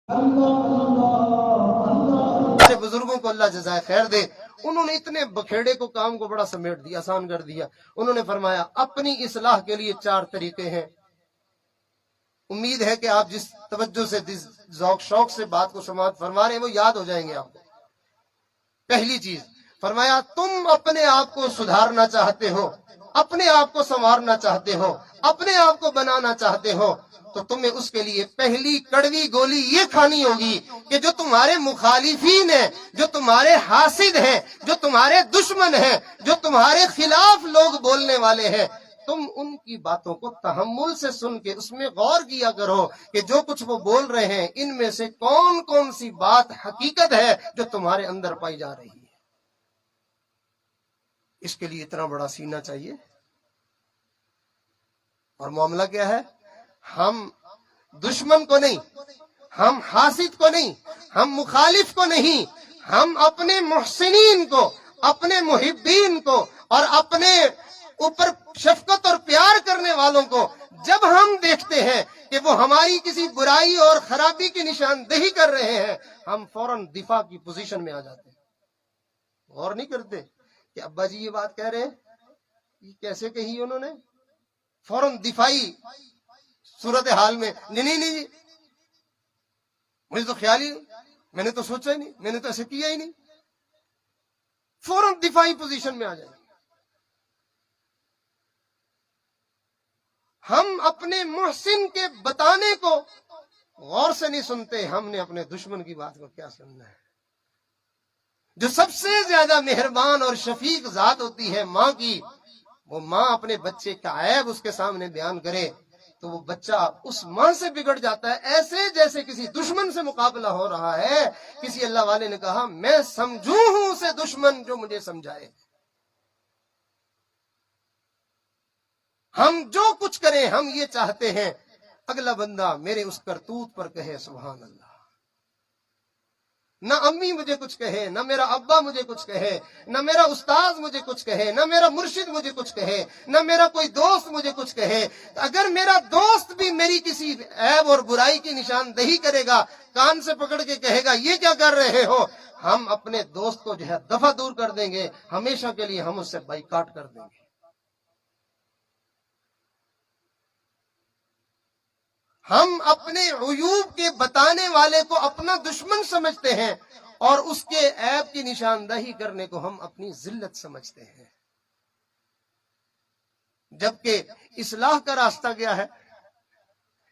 ہمارے بزرگوں کو اللہ جزائے خیر دے، انہوں نے اتنے بکھیڑے کو کام کو بڑا سمیٹ دیا، آسان کر دیا۔ انہوں نے فرمایا اپنی اصلاح کے لیے 4 طریقے ہیں۔ امید ہے کہ آپ جس توجہ سے ذوق شوق سے بات کو سماعت فرما رہے ہیں وہ یاد ہو جائیں گے آپ کو۔ پہلی چیز فرمایا، تم اپنے آپ کو سدھارنا چاہتے ہو، اپنے آپ کو سنوارنا چاہتے ہو، اپنے آپ کو بنانا چاہتے ہو، تو تمہیں اس کے لیے پہلی کڑوی گولی یہ کھانی ہوگی کہ جو تمہارے مخالفین ہیں، جو تمہارے حاسد ہیں، جو تمہارے دشمن ہیں، جو تمہارے خلاف لوگ بولنے والے ہیں، تم ان کی باتوں کو تحمل سے سن کے اس میں غور کیا کرو کہ جو کچھ وہ بول رہے ہیں ان میں سے کون کون سی بات حقیقت ہے جو تمہارے اندر پائی جا رہی ہے۔ اس کے لیے اتنا بڑا سینہ چاہیے۔ اور معاملہ کیا ہے؟ ہم دشمن کو نہیں، ہم حاسد کو نہیں، ہم مخالف کو نہیں، ہم اپنے محسنین کو، اپنے محبین کو اور اپنے اوپر شفقت اور پیار کرنے والوں کو جب ہم دیکھتے ہیں کہ وہ ہماری کسی برائی اور خرابی کی نشاندہی کر رہے ہیں، ہم فوراً دفاع کی پوزیشن میں آ جاتے ہیں۔ غور نہیں کرتے کہ ابا جی یہ بات کہہ رہے ہیں، یہ کیسے کہی انہوں نے؟ فوراً دفاعی صورتحال میں، نہیں جی، مجھے تو خیال ہی نہیں، میں نے تو سوچا ہی نہیں، میں نے تو ایسے کیا ہی نہیں، فوراً دفاعی پوزیشن میں آ جائیں۔ ہم اپنے محسن کے بتانے کو غور سے نہیں سنتے، ہم نے اپنے دشمن کی بات کو کیا سننا ہے؟ جو سب سے زیادہ مہربان اور شفیق ذات ہوتی ہے ماں کی، وہ ماں اپنے بچے کا عیب اس کے سامنے بیان کرے تو وہ بچہ اس ماں سے بگڑ جاتا ہے، ایسے جیسے کسی دشمن سے مقابلہ ہو رہا ہے۔ کسی اللہ والے نے کہا میں سمجھوں ہوں اسے دشمن جو مجھے سمجھائے۔ ہم جو کچھ کریں ہم یہ چاہتے ہیں اگلا بندہ میرے اس کرتوت پر کہے سبحان اللہ۔ نہ امی مجھے کچھ کہے، نہ میرا ابا مجھے کچھ کہے، نہ میرا استاذ مجھے کچھ کہے، نہ میرا مرشد مجھے کچھ کہے، نہ میرا کوئی دوست مجھے کچھ کہے۔ اگر میرا دوست بھی میری کسی عیب اور برائی کی نشاندہی کرے گا، کان سے پکڑ کے کہے گا یہ کیا کر رہے ہو، ہم اپنے دوست کو جو ہے دفع دور کر دیں گے، ہمیشہ کے لیے ہم اس سے بائیکاٹ کر دیں گے۔ ہم اپنے عیوب کے بتانے والے کو اپنا دشمن سمجھتے ہیں اور اس کے عیب کی نشاندہی کرنے کو ہم اپنی ذلت سمجھتے ہیں، جبکہ اصلاح کا راستہ کیا ہے؟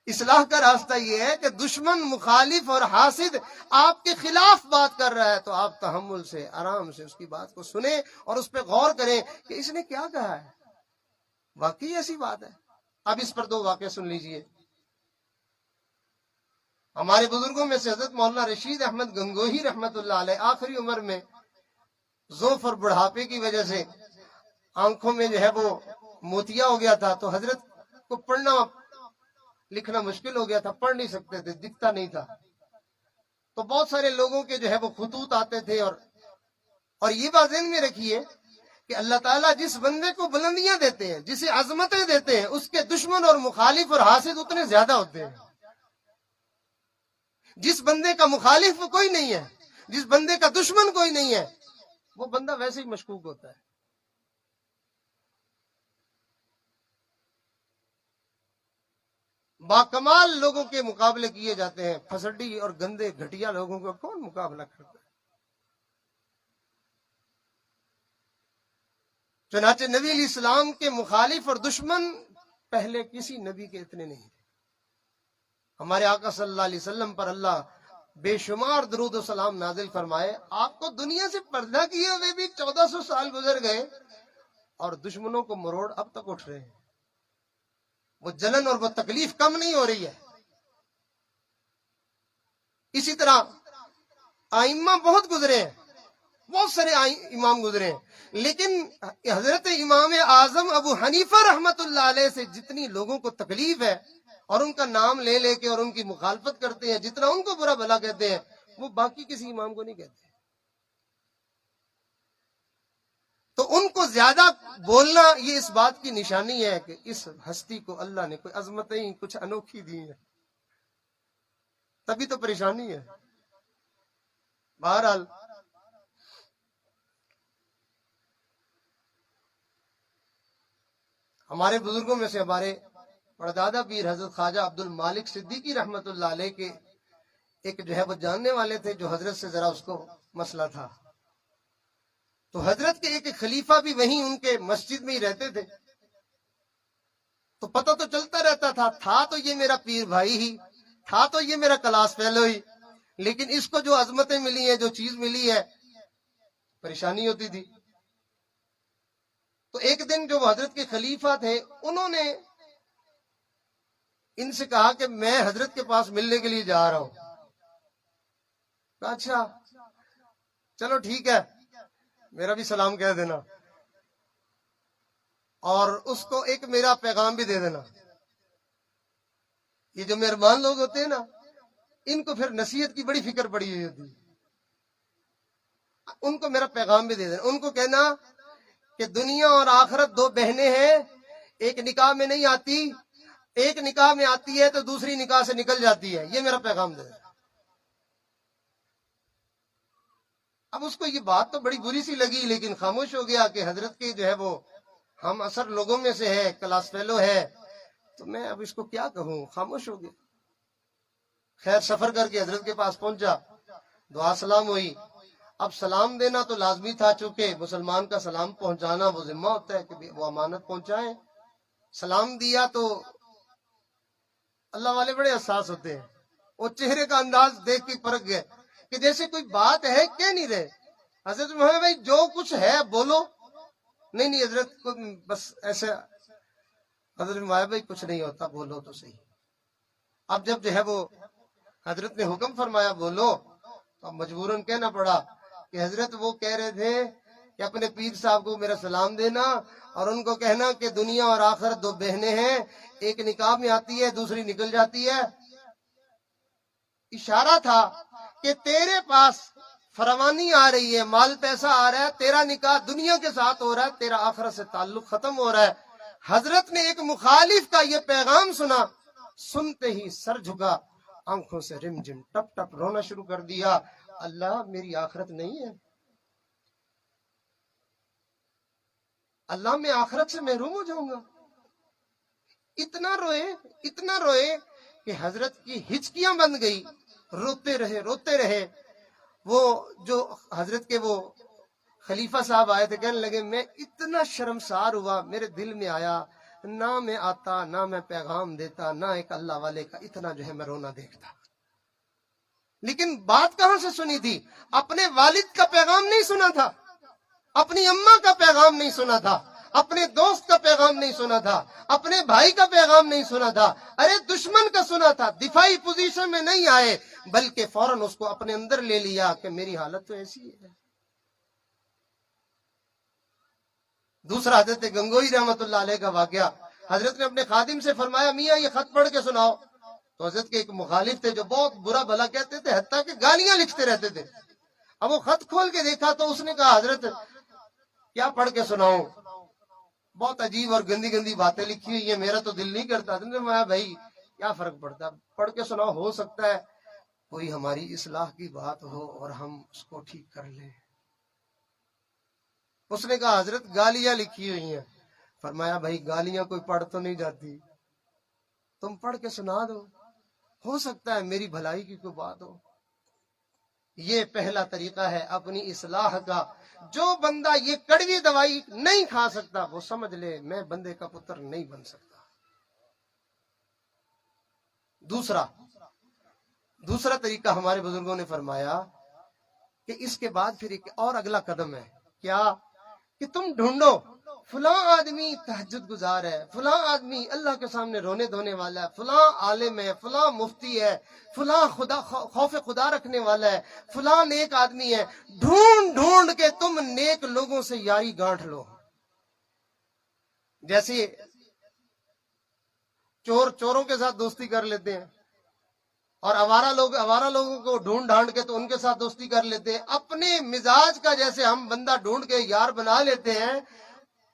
اصلاح کا راستہ یہ ہے کہ دشمن، مخالف اور حاسد آپ کے خلاف بات کر رہا ہے تو آپ تحمل سے، آرام سے اس کی بات کو سنیں اور اس پہ غور کریں کہ اس نے کیا کہا ہے، واقعی ایسی بات ہے۔ اب اس پر 2 واقعے سن لیجئے۔ ہمارے بزرگوں میں سے حضرت مولانا رشید احمد گنگوہی رحمت اللہ علیہ آخری عمر میں ضعف اور بڑھاپے کی وجہ سے آنکھوں میں جو ہے وہ موتیا ہو گیا تھا، تو حضرت کو پڑھنا لکھنا مشکل ہو گیا تھا، پڑھ نہیں سکتے تھے، دکھتا نہیں تھا، تو بہت سارے لوگوں کے جو ہے وہ خطوط آتے تھے۔ اور یہ بات ذہن میں رکھیے کہ اللہ تعالیٰ جس بندے کو بلندیاں دیتے ہیں، جسے عظمتیں دیتے ہیں، اس کے دشمن اور مخالف اور حاسد اتنے زیادہ ہوتے ہیں۔ جس بندے کا مخالف کوئی نہیں ہے، جس بندے کا دشمن کوئی نہیں ہے، وہ بندہ ویسے ہی مشکوک ہوتا ہے۔ باکمال لوگوں کے مقابلے کیے جاتے ہیں، پھسڈی اور گندے گھٹیا لوگوں کا کون مقابلہ کرتا ہے؟ چنانچہ نبی علیہ السلام کے مخالف اور دشمن پہلے کسی نبی کے اتنے نہیں تھے۔ ہمارے آقا صلی اللہ علیہ وسلم پر اللہ بے شمار درود و سلام نازل فرمائے، آپ کو دنیا سے پردہ کیے ہوئے بھی 1400 سال گزر گئے اور دشمنوں کو مروڑ اب تک اٹھ رہے ہیں، وہ جلن اور وہ تکلیف کم نہیں ہو رہی ہے۔ اسی طرح ائمہ بہت گزرے ہیں، بہت سارے امام گزرے ہیں، لیکن حضرت امام اعظم ابو حنیفہ رحمت اللہ علیہ سے جتنی لوگوں کو تکلیف ہے اور ان کا نام لے لے کے اور ان کی مخالفت کرتے ہیں، جتنا ان کو برا بھلا کہتے ہیں، وہ باقی کسی امام کو نہیں کہتے۔ تو ان کو زیادہ بولنا یہ اس بات کی نشانی ہے کہ اس ہستی کو اللہ نے کوئی عظمتیں کچھ انوکھی دی ہیں۔ تبھی تو پریشانی ہے. بہرحال ہمارے بزرگوں میں سے ہمارے پردادا پیر حضرت خواجہ عبد المالک صدیقی رحمت اللہ علیہ کے ایک جو ہے وہ جاننے والے تھے جو حضرت سے ذرا اس کو مسئلہ تھا. تو حضرت کے ایک خلیفہ بھی وہیں ان کے مسجد میں ہی رہتے تھے. تو پتہ تو چلتا رہتا تھا تو یہ میرا پیر بھائی ہی تھا، تو یہ میرا کلاس فیلو ہی، لیکن اس کو جو عظمتیں ملی ہیں، جو چیز ملی ہے، پریشانی ہوتی تھی. تو ایک دن جو حضرت کے خلیفہ تھے انہوں نے ان سے کہا کہ میں حضرت کے پاس ملنے کے لیے جا رہا ہوں. اچھا چلو ٹھیک ہے، میرا بھی سلام کہہ دینا اور اس کو ایک میرا پیغام بھی دے دینا. یہ جو مہربان لوگ ہوتے ہیں نا، ان کو پھر نصیحت کی بڑی فکر پڑی ہوئی ہوتی ہے. ان کو میرا پیغام بھی دے دینا. ان کو کہنا کہ دنیا اور آخرت دو بہنیں ہیں، ایک نکاح میں نہیں آتی، ایک نکاح میں آتی ہے تو دوسری نکاح سے نکل جاتی ہے. یہ میرا پیغام دے دینا. اب اس کو یہ بات تو بڑی بری سی لگی، لیکن خاموش ہو گیا کہ حضرت کے جو ہے وہ ہم اثر لوگوں میں سے ہے، کلاس فیلو ہے، تو میں اب اس کو کیا کہوں، خاموش ہو گیا. خیر سفر کر کے حضرت کے پاس پہنچا، دعا سلام ہوئی. اب سلام دینا تو لازمی تھا، چونکہ مسلمان کا سلام پہنچانا وہ ذمہ ہوتا ہے کہ وہ امانت پہنچائیں. سلام دیا تو اللہ والے بڑے حساس ہوتے ہیں، وہ چہرے کا انداز دیکھ کے پرکھ گئے کہ جیسے کوئی بات ہے، کہہ نہیں رہے. حضرت محمد بھائی جو کچھ ہے بولو. نہیں حضرت کو بس ایسے. حضرت محمد بھائی کچھ نہیں ہوتا، بولو تو صحیح. اب جب جو ہے وہ حضرت نے حکم فرمایا بولو، تو مجبوراً کہنا پڑا کہ حضرت وہ کہہ رہے تھے کہ اپنے پیر صاحب کو میرا سلام دینا اور ان کو کہنا کہ دنیا اور آخرت دو بہنیں ہیں، ایک نکاح میں آتی ہے دوسری نکل جاتی ہے. اشارہ تھا کہ تیرے پاس فراوانی آ رہی ہے، مال پیسہ آ رہا ہے، تیرا نکاح دنیا کے ساتھ ہو رہا ہے، تیرا آخرت سے تعلق ختم ہو رہا ہے. حضرت نے ایک مخالف کا یہ پیغام سنا، سنتے ہی سر جھکا، آنکھوں سے رم جم ٹپ ٹپ رونا شروع کر دیا. اللہ میری آخرت نہیں ہے، اللہ میں آخرت سے محروم ہو جاؤں گا. اتنا روئے کہ حضرت کی ہچکیاں بند گئی. روتے رہے. وہ جو حضرت کے وہ خلیفہ صاحب آئے تھے کہنے لگے میں اتنا شرمسار ہوا، میرے دل میں آیا نہ میں آتا، نہ میں پیغام دیتا، نہ ایک اللہ والے کا اتنا جو ہے میں رونا دیکھتا. لیکن بات کہاں سے سنی تھی؟ اپنے والد کا پیغام نہیں سنا تھا، اپنی اماں کا پیغام نہیں سنا تھا، اپنے دوست کا پیغام نہیں سنا تھا، اپنے بھائی کا پیغام نہیں سنا تھا، ارے دشمن کا سنا تھا. دفاعی پوزیشن میں نہیں آئے بلکہ فوراً اس کو اپنے اندر لے لیا کہ میری حالت تو ایسی ہے. دوسرا حضرت گنگوئی رحمت اللہ علیہ کا واقعہ. حضرت نے اپنے خادم سے فرمایا میاں یہ خط پڑھ کے سناؤ. تو حضرت کے ایک مخالف تھے جو بہت برا بھلا کہتے تھے، حتیٰ کہ گالیاں لکھتے رہتے تھے. اب وہ خط کھول کے دیکھا تو اس نے کہا حضرت کیا پڑھ کے سناؤں، بہت عجیب اور گندی گندی باتیں لکھی ہوئی ہیں، میرا تو دل نہیں کرتا. میں بھائی کیا فرق پڑتا، پڑھ کے سناؤ، ہو سکتا ہے کوئی ہماری اصلاح کی بات ہو اور ہم اس کو ٹھیک کر لیں. اس نے کہا حضرت گالیاں لکھی ہوئی ہیں. فرمایا بھائی گالیاں کوئی پڑھ تو نہیں جاتی، تم پڑھ کے سنا دو، ہو سکتا ہے میری بھلائی کی کوئی بات ہو. یہ پہلا طریقہ ہے اپنی اصلاح کا. جو بندہ یہ کڑوی دوائی نہیں کھا سکتا وہ سمجھ لے میں بندے کا پتر نہیں بن سکتا. دوسرا طریقہ ہمارے بزرگوں نے فرمایا کہ اس کے بعد پھر ایک اور اگلا قدم ہے. کیا کہ تم ڈھونڈو فلاں آدمی تہجد گزار ہے، فلاں آدمی اللہ کے سامنے رونے دھونے والا ہے، فلاں عالم ہے، فلاں مفتی ہے، فلاں خوف خدا رکھنے والا ہے، فلاں نیک آدمی ہے. ڈھونڈ کے تم نیک لوگوں سے یاری گانٹھ لو. جیسے چوروں کے ساتھ دوستی کر لیتے ہیں اور آوارہ لوگوں کو ڈھونڈ کے تو ان کے ساتھ دوستی کر لیتے ہیں. اپنے مزاج کا جیسے ہم بندہ ڈھونڈ کے یار بنا لیتے ہیں،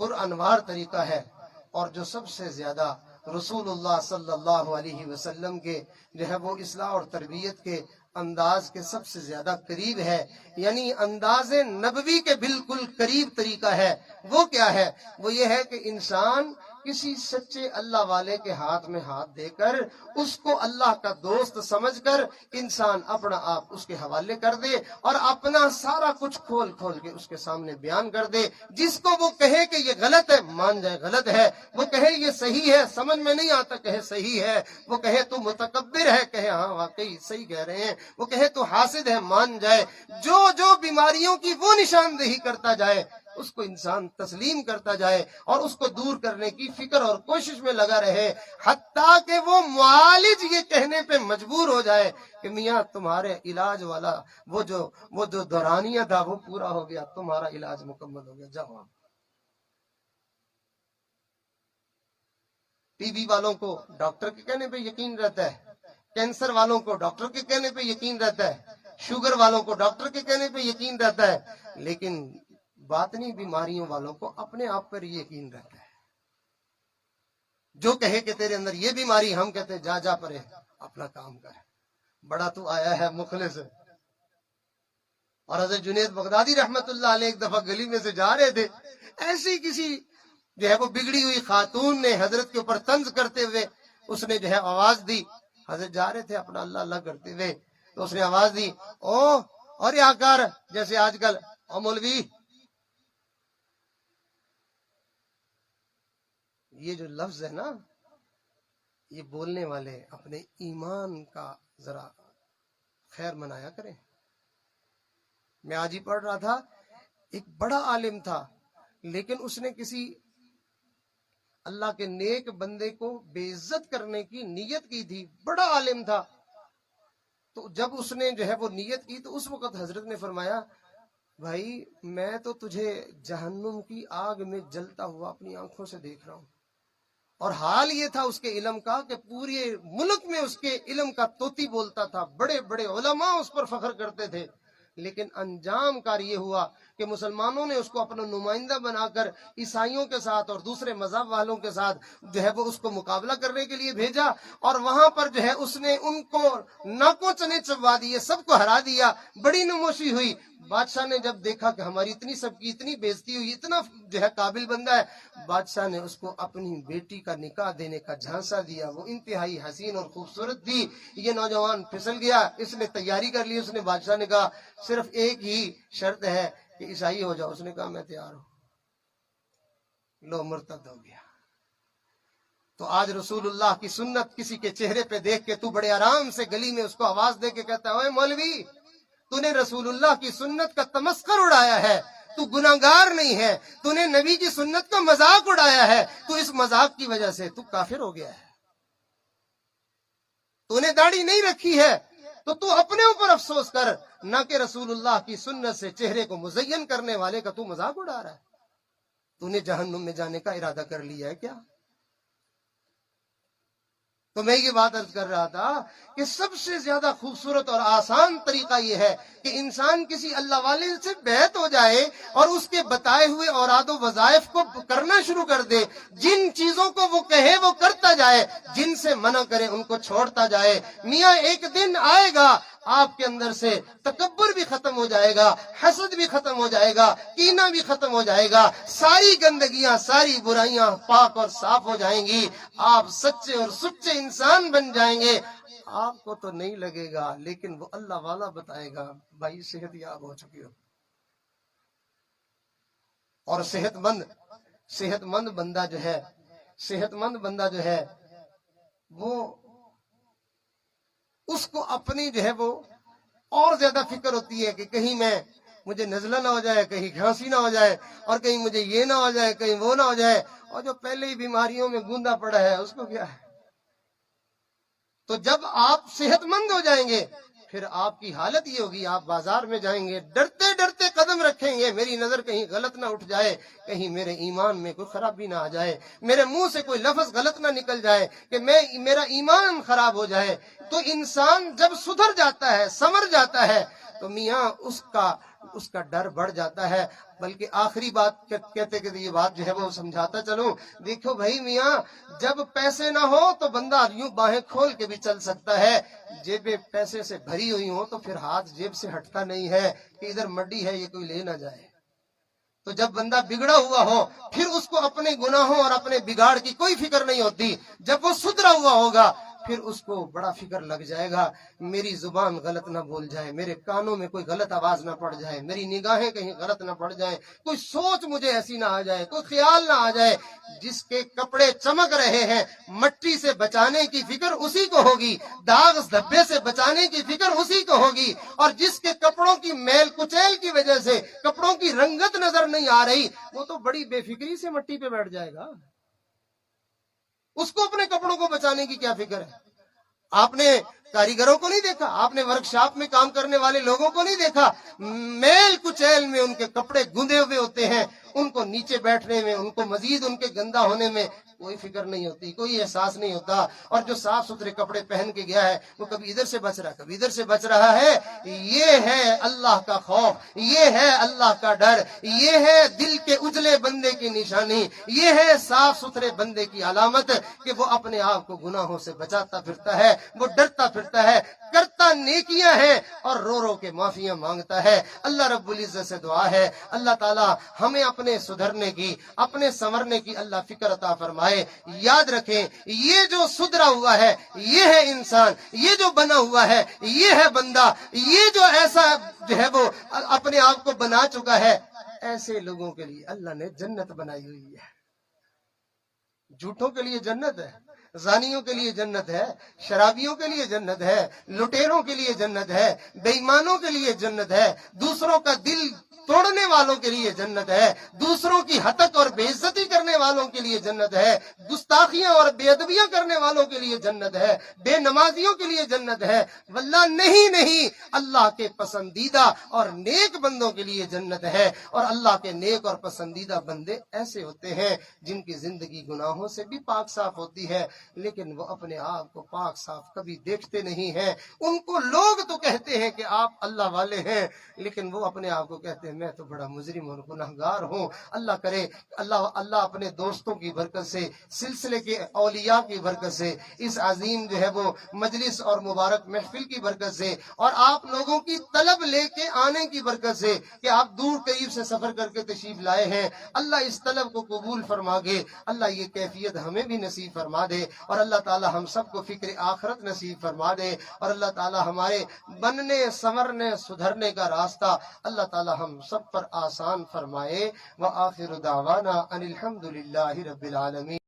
پر انوار طریقہ ہے، اور جو سب سے زیادہ رسول اللہ صلی اللہ علیہ وسلم کے جو ہے وہ اصلاح اور تربیت کے انداز کے سب سے زیادہ قریب ہے، یعنی انداز نبوی کے بالکل قریب طریقہ ہے، وہ کیا ہے؟ وہ یہ ہے کہ انسان کسی سچے اللہ والے کے ہاتھ میں ہاتھ دے کر اس کو اللہ کا دوست سمجھ کر انسان اپنا آپ اس کے حوالے کر دے اور اپنا سارا کچھ کھول کھول کے اس کے سامنے بیان کر دے۔ جس کو وہ کہے کہ یہ غلط ہے مان جائے غلط ہے، وہ کہے یہ صحیح ہے سمجھ میں نہیں آتا کہے صحیح ہے، وہ کہے تو متکبر ہے کہے ہاں واقعی صحیح کہہ رہے ہیں، وہ کہے تو حاسد ہے مان جائے، جو جو بیماریوں کی وہ نشاندہی کرتا جائے اس کو انسان تسلیم کرتا جائے اور اس کو دور کرنے کی فکر اور کوشش میں لگا رہے، حتیٰ کہ وہ معالج یہ کہنے پہ مجبور ہو جائے کہ میاں تمہارے علاج والا وہ جو دورانیہ تھا وہ پورا ہو گیا، تمہارا علاج مکمل ہو گیا، جاؤ آپ۔ ٹی بی والوں کو ڈاکٹر کے کہنے پہ یقین رہتا ہے، کینسر والوں کو ڈاکٹر کے کہنے پہ یقین رہتا ہے، شوگر والوں کو ڈاکٹر کے کہنے پہ یقین رہتا ہے، لیکن باطنی بیماریوں والوں کو اپنے آپ پر یقین رہتا ہے۔ جو کہے کہ تیرے اندر یہ بیماری، ہم کہتے جا جا پرے اپنا کام کر، بڑا تو آیا ہے مخلص۔ اور حضرت جنید بغدادی رحمت اللہ علیہ ایک دفعہ گلی میں سے جا رہے تھے، ایسی کسی جو ہے وہ بگڑی ہوئی خاتون نے حضرت کے اوپر طنز کرتے ہوئے اس نے جو ہے آواز دی، حضرت جا رہے تھے اپنا اللہ اللہ کرتے ہوئے، تو اس نے آواز دی او اور یہ آکار، جیسے آج کل او مولوی۔ یہ جو لفظ ہے نا، یہ بولنے والے اپنے ایمان کا ذرا خیر منایا کریں۔ میں آج ہی پڑھ رہا تھا، ایک بڑا عالم تھا لیکن اس نے کسی اللہ کے نیک بندے کو بے عزت کرنے کی نیت کی تھی، بڑا عالم تھا۔ تو جب اس نے جو ہے وہ نیت کی تو اس وقت حضرت نے فرمایا بھائی میں تو تجھے جہنم کی آگ میں جلتا ہوا اپنی آنکھوں سے دیکھ رہا ہوں، اور حال یہ تھا اس کے علم کا کہ پورے ملک میں اس کے علم کا طوطی بولتا تھا، بڑے بڑے علماء اس پر فخر کرتے تھے، لیکن انجام کار یہ ہوا کہ مسلمانوں نے اس کو اپنا نمائندہ بنا کر عیسائیوں کے ساتھ اور دوسرے مذہب والوں کے ساتھ جو ہے وہ اس کو مقابلہ کرنے کے لیے بھیجا، اور وہاں پر جو ہے اس نے ان کو ناکوں چنے چبوا دیے، سب کو ہرا دیا، بڑی نموشی ہوئی۔ بادشاہ نے جب دیکھا کہ ہماری اتنی سب کی اتنی بےزتی ہوئی، اتنا جو ہے قابل بندہ ہے، بادشاہ نے اس کو اپنی بیٹی کا نکاح دینے کا جھانسا دیا، وہ انتہائی حسین اور خوبصورت تھی۔ یہ نوجوان پھسل گیا، اس نے تیاری کر لی، اس نے بادشاہ نے کہا صرف ایک ہی شرط ہے کہ عیسائی ہو جاؤ، اس نے کہا میں تیار ہوں، لو مرتد ہو گیا۔ تو آج رسول اللہ کی سنت کسی کے چہرے پہ دیکھ کے تو بڑے آرام سے گلی میں اس کو آواز دے کے کہتا ہے اوے مولوی تو نے رسول اللہ کی سنت کا تمسخر اڑایا ہے، تو گناہگار نہیں ہے، تو نے نبی کی سنت کا مذاق اڑایا ہے، تو اس مذاق کی وجہ سے تو کافر ہو گیا ہے۔ تو نے داڑھی نہیں رکھی ہے تو اپنے اوپر افسوس کر، نہ کہ رسول اللہ کی سنت سے چہرے کو مزین کرنے والے کا تو مذاق اڑا رہا ہے۔ تو نے جہنم میں جانے کا ارادہ کر لیا ہے کیا؟ تو میں یہ بات عرض کر رہا تھا کہ سب سے زیادہ خوبصورت اور آسان طریقہ یہ ہے کہ انسان کسی اللہ والے سے بیعت ہو جائے اور اس کے بتائے ہوئے اوراد و وظائف کو کرنا شروع کر دے، جن چیزوں کو وہ کہے وہ کرتا جائے، جن سے منع کرے ان کو چھوڑتا جائے۔ میاں ایک دن آئے گا آپ کے اندر سے تکبر بھی ختم ہو جائے گا، حسد بھی ختم ہو جائے گا، کینہ بھی ختم ہو جائے گا، ساری گندگیاں ساری برائیاں پاک اور صاف ہو جائیں گی، آپ سچے اور سچے انسان بن جائیں گے۔ آپ کو تو نہیں لگے گا لیکن وہ اللہ والا بتائے گا بھائی صحت یاب ہو چکی ہو۔ اور صحت مند بندہ جو ہے وہ اس کو اپنی جو ہے وہ اور زیادہ فکر ہوتی ہے کہ کہیں مجھے نزلہ نہ ہو جائے، کہیں کھانسی نہ ہو جائے، اور کہیں مجھے یہ نہ ہو جائے، کہیں وہ نہ ہو جائے، اور جو پہلے ہی بیماریوں میں گوندا پڑا ہے اس کو کیا ہے۔ تو جب آپ صحت مند ہو جائیں گے پھر آپ کی حالت یہ ہوگی، آپ بازار میں جائیں گے ڈرتے ڈرتے قدم رکھیں گے، میری نظر کہیں غلط نہ اٹھ جائے، کہیں میرے ایمان میں کوئی خرابی نہ آ جائے، میرے منہ سے کوئی لفظ غلط نہ نکل جائے کہ میرا ایمان خراب ہو جائے۔ تو انسان جب سدھر جاتا ہے، سنور جاتا ہے، تو میاں اس کا ڈر بڑھ جاتا ہے. بلکہ آخری بات کہتے کہ یہ بات جو ہے وہ سمجھاتا چلوں. دیکھو بھائی میاں، جب پیسے نہ ہو تو بندہ یوں باہیں کھول کے بھی چل سکتا ہے. جیبیں پیسے سے بھری ہوئی ہوں تو پھر ہاتھ جیب سے ہٹتا نہیں ہے کہ ادھر مڈی ہے یہ کوئی لے نہ جائے. تو جب بندہ بگڑا ہوا ہو پھر اس کو اپنے گناہوں اور اپنے بگاڑ کی کوئی فکر نہیں ہوتی. جب وہ سدھرا ہوا ہوگا پھر اس کو بڑا فکر لگ جائے گا، میری زبان غلط نہ بول جائے، میرے کانوں میں کوئی غلط آواز نہ پڑ جائے، میری نگاہیں کہیں غلط نہ پڑ جائیں، کوئی سوچ مجھے ایسی نہ آ جائے، کوئی خیال نہ آ جائے. جس کے کپڑے چمک رہے ہیں مٹی سے بچانے کی فکر اسی کو ہوگی، داغ دھبے سے بچانے کی فکر اسی کو ہوگی. اور جس کے کپڑوں کی میل کچیل کی وجہ سے کپڑوں کی رنگت نظر نہیں آ رہی، وہ تو بڑی بے فکری سے مٹی پہ بیٹھ جائے گا. اس کو اپنے کپڑوں کو بچانے کی کیا فکر ہے؟ آپ نے کاریگروں کو نہیں دیکھا؟ آپ نے ورک شاپ میں کام کرنے والے لوگوں کو نہیں دیکھا؟ میل کچیل میں ان کے کپڑے گندے ہوئے ہوتے ہیں، ان کو نیچے بیٹھنے میں، ان کو مزید ان کے گندا ہونے میں کوئی فکر نہیں ہوتی، کوئی احساس نہیں ہوتا. اور جو صاف ستھرے کپڑے پہن کے گیا ہے وہ کبھی ادھر سے بچ رہا کبھی ادھر سے بچ رہا ہے. یہ ہے اللہ کا خوف، یہ ہے اللہ کا ڈر، یہ ہے دل کے اجلے بندے کی نشانی، یہ ہے صاف ستھرے بندے کی علامت کہ وہ اپنے آپ کو گناہوں سے بچاتا پھرتا ہے، وہ ڈرتا پھرتا ہے، کرتا نیکیاں ہیں اور رو رو کے معافیاں مانگتا ہے. اللہ رب العزت سے دعا ہے اللہ تعالی ہمیں اپنے سدھرنے کی، اپنے سنورنے کی اللہ فکر عطا فرمائے. یاد رکھیں یہ جو سدھرا ہوا ہے یہ ہے انسان، یہ جو بنا ہوا ہے یہ ہے بندہ، یہ جو ایسا جو ہے وہ اپنے آپ کو بنا چکا ہے، ایسے لوگوں کے لیے اللہ نے جنت بنائی ہوئی ہے. جھوٹوں کے لیے جنت ہے، زانیوں کے لیے جنت ہے، شرابیوں کے لیے جنت ہے، لٹیروں کے لیے جنت ہے، بے ایمانوں کے لیے جنت ہے، دوسروں کا دل توڑنے والوں کے لیے جنت ہے، دوسروں کی ہتک اور بے عزتی کرنے والوں کے لیے جنت ہے، گستاخیاں اور بے ادبیاں کرنے والوں کے لیے جنت ہے، بے نمازیوں کے لیے جنت ہے. واللہ نہیں، اللہ کے پسندیدہ اور نیک بندوں کے لیے جنت ہے. اور اللہ کے نیک اور پسندیدہ بندے ایسے ہوتے ہیں جن کی زندگی گناہوں سے بھی پاک صاف ہوتی ہے لیکن وہ اپنے آپ کو پاک صاف کبھی دیکھتے نہیں ہیں. ان کو لوگ تو کہتے ہیں کہ آپ اللہ والے ہیں لیکن وہ اپنے آپ کو کہتے ہیں میں تو بڑا مجرم اور گناہگار ہوں. اللہ کرے اللہ اپنے دوستوں کی برکت سے، سلسلے کے اولیاء کی برکت سے، اس عظیم جو ہے وہ مجلس اور مبارک محفل کی برکت سے، اور آپ لوگوں کی طلب لے کے آنے کی برکت سے کہ آپ دور قریب سے سفر کر کے تشریف لائے ہیں، اللہ اس طلب کو قبول فرما گے. اللہ یہ کیفیت ہمیں بھی نصیب فرما دے اور اللہ تعالی ہم سب کو فکر آخرت نصیب فرما دے اور اللہ تعالی ہمارے بننے سنورنے سدھرنے کا راستہ اللہ تعالی ہم سب پر آسان فرمائے. وآخر دعوانا ان الحمد للہ رب العالمین.